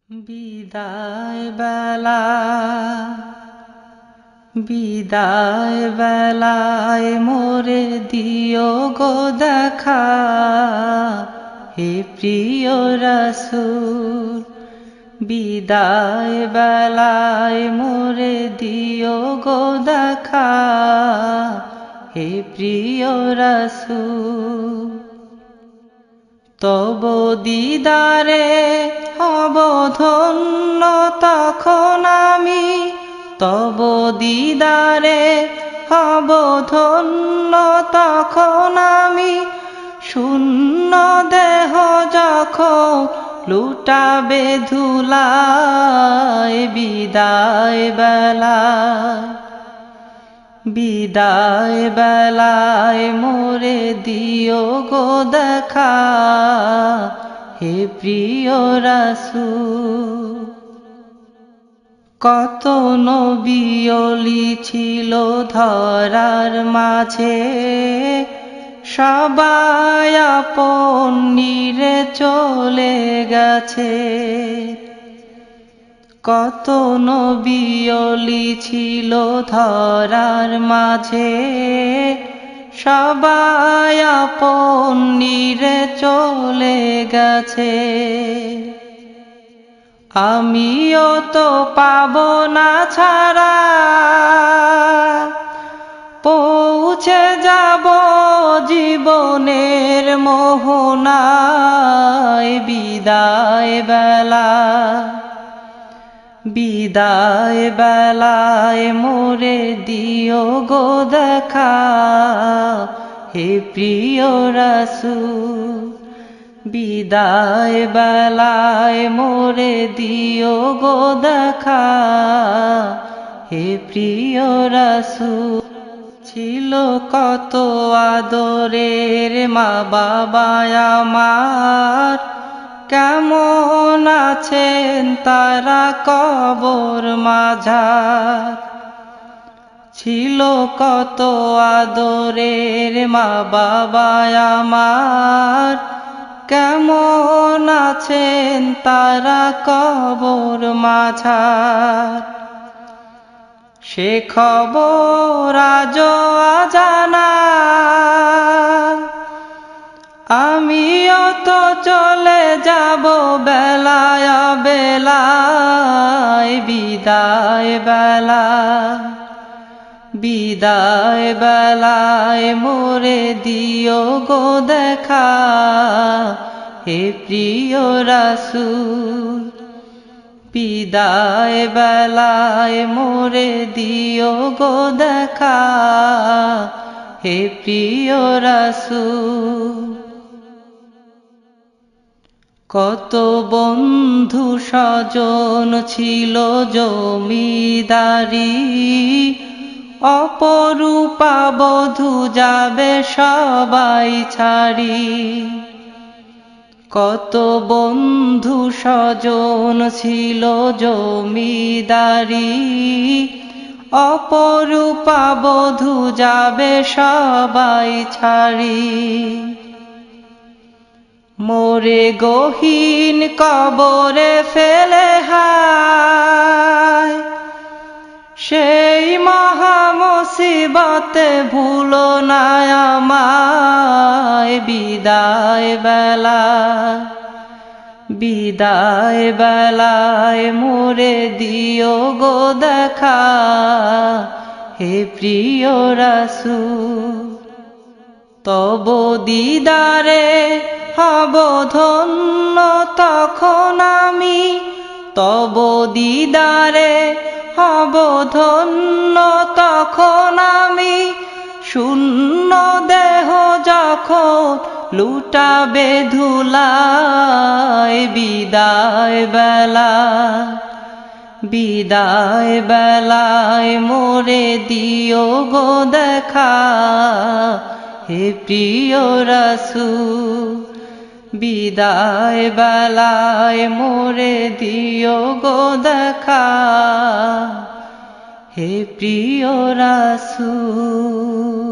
বিদায় বেলা বিদায় বেলায় মোরে দিও গো দেখা, হে প্রিয় রাসূল। বিদায় বেলায় মোরে দিও গো দেখা, হে প্রিয় রাসূল। তব দিদারে হব ধন্য তখন আমি, তব দিদারে হব ধন্য তখন আমি। শূন্য দেহ যখন লুটাবে ধুলায়, বিদায় বেলায় বিদায় বেলায় মোরে দিও গো দেখা, হে প্রিয় রাসূল। কত নবী ওলি ছিল ধরার মাঝে, সবাই আপন নিরে চলে গেছে। কত নবী ওলি ছিল ধরার মাঝে, সবাই আপন নিরে চলে গেছে। আমিও তো পাবো না ছাড়া, পৌঁছে যাব জীবনের মোহনায়। বিদায় বেলা বিদায় বেলায় মোরে দিও গো দেখা, হে প্রিয় রাসূল। বিদায় বেলায় মোরে দিও গো দেখা, হে প্রিয় রাসূল। ছিল কত আদরের মা বাবা আমার, কেমন আছেন তারা কবর মাঝার। ছিল কত আদরের মা বাবা আমার, কেমন আছেন তারা কবর মাঝার। সে খবর আজও অজানা, আমিও তো চলে যাব বেলায় বেলায়। বিদায় বেলা বিদায় বেলায় মোরে দিও গো দেখা, হে প্রিয় রাসূল। বিদায় বেলায় মোরে দিও গো দেখা, হে প্রিয় রাসূল। কত বন্ধু স্বজন ছিল জমিদারি, অপরূপা বধূ যাবে সবাই ছাড়ি। কত বন্ধু স্বজন ছিল জমিদারি, অপরূপা বধূ যাবে সবাই ছাড়ি। মোরে গহীন কবরে ফেলে হায়, সেই মহা মুসিবতে ভুলো না আমায়। বিদায় বেলা বিদায় বেলায় মোরে দিও গো দেখা, হে প্রিয় রাসূল। তব দিদারে হব ধন্য তখন আমি, তব দিদারে হব ধন্য তখন আমি। শূন্য দেহ যখন লুটাবে ধুলায়, বিদায় বেলা বিদায় বেলায় মোরে দিও গো দেখা, হে প্রিয় রাসূল। বিদায় বেলায় মোরে দিও গো দেখা, হে প্রিয় রাসূল।